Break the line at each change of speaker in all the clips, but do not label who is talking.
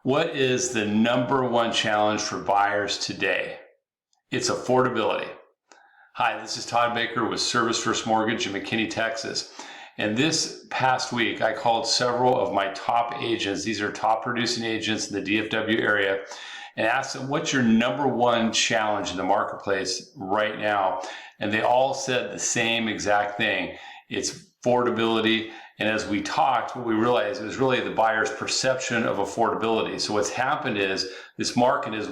What is the number one challenge for buyers today? It's affordability. Hi, this is Todd Baker with Service First Mortgage in McKinney, Texas. And this past week, I called several of my top agents. These are top producing agents in the DFW area, and asked them, what's your number one challenge in the marketplace right now? And they all said the same exact thing. It's affordability. And as we talked, what we realized, it was really the buyer's perception of affordability. So what's happened is this market, as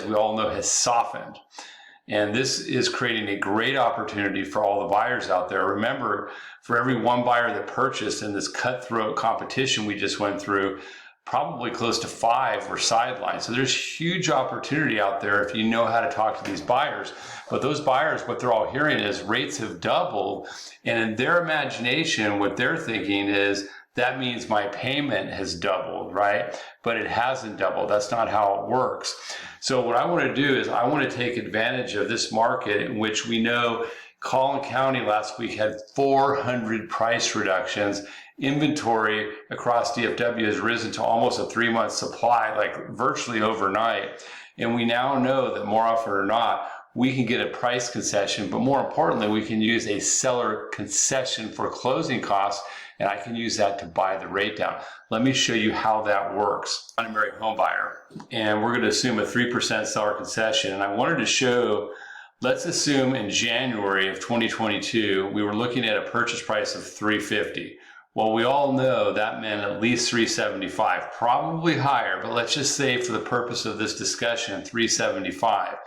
we all know, has softened. And this is creating a great opportunity for all the buyers out there. Remember, for every one buyer that purchased in this cutthroat competition we just went through, probably close to 5 were sidelined. So there's huge opportunity out there if you know how to talk to these buyers. But those buyers, what they're all hearing is rates have doubled. And in their imagination, what they're thinking is, that means my payment has doubled, right? But it hasn't doubled. That's not how it works. So what I want to do is I want to take advantage of this market in which we know Collin County last week had 400 price reductions. Inventory across DFW has risen to almost a 3-month supply, like virtually overnight. And we now know that more often or not, we can get a price concession, but more importantly, we can use a seller concession for closing costs, and I can use that to buy the rate down. Let me show you how that works. I'm a married home buyer, and we're going to assume a 3% seller concession. And I wanted to show, let's assume in January of 2022, we were looking at a purchase price of $350. Well, we all know that meant at least $375, probably higher, but let's just say for the purpose of this discussion, $375.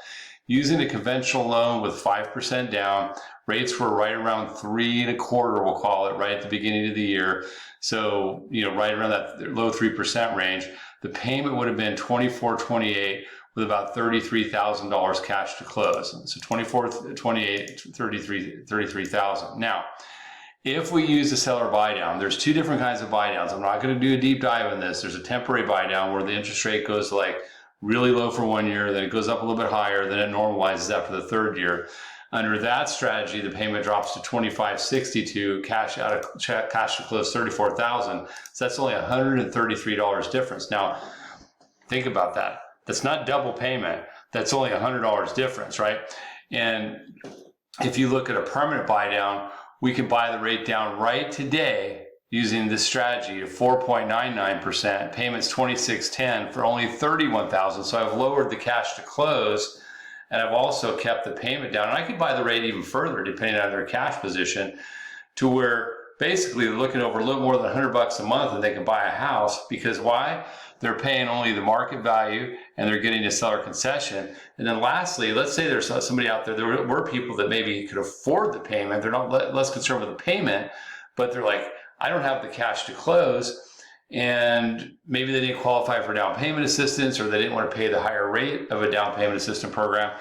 Using a conventional loan with 5% down, rates were right around 3.25%, we'll call it, right at the beginning of the year. So, right around that low 3% range. The payment would have been $24.28 with about $33,000 cash to close. So $24.28, $33,000. Now, if we use the seller buy down, there's 2 different kinds of buy downs. I'm not going to do a deep dive in this. There's a temporary buy down where the interest rate goes like really low for 1 year, then it goes up a little bit higher, then it normalizes after the 3rd year. Under that strategy, the payment drops to $25.62, cash to close $34,000. So that's only $133 difference. Now, think about that. That's not double payment. That's only $100 difference, right? And if you look at a permanent buy down, we can buy the rate down right today using this strategy of 4.99%, payments $26.10 for only $31,000. So I've lowered the cash to close, and I've also kept the payment down. And I could buy the rate even further depending on their cash position, to where basically they're looking over a little more than $100 a month and they can buy a house. Because why? They're paying only the market value and they're getting a seller concession. And then lastly, let's say there's somebody out there were people that maybe could afford the payment. They're not less concerned with the payment, but they're like, I don't have the cash to close, and maybe they didn't qualify for down payment assistance, or they didn't want to pay the higher rate of a down payment assistance program.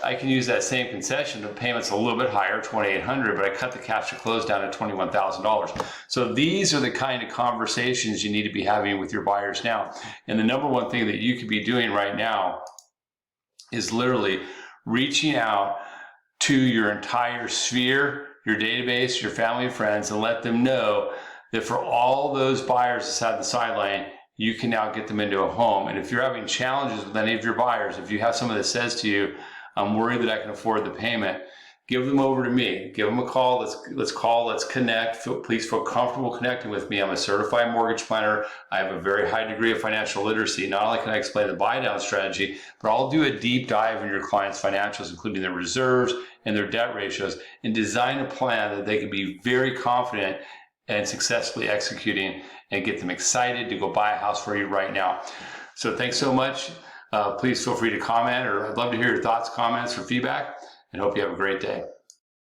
I can use that same concession. The payment's a little bit higher, $2,800, but I cut the cash to close down to $21,000. So these are the kind of conversations you need to be having with your buyers now. And the number one thing that you could be doing right now is literally reaching out to your entire sphere, your database, your family and friends, and let them know that for all those buyers that sat on the sideline, you can now get them into a home. And if you're having challenges with any of your buyers, if you have someone that says to you, I'm worried that I can afford the payment, give them over to me. Give them a call. Let's connect. Please feel comfortable connecting with me. I'm a certified mortgage planner. I have a very high degree of financial literacy. Not only can I explain the buy down strategy, but I'll do a deep dive in your client's financials, including their reserves and their debt ratios, and design a plan that they can be very confident and successfully executing, and get them excited to go buy a house for you right now. So thanks so much. Please feel free to comment, or I'd love to hear your thoughts, comments, or feedback, and hope you have a great day.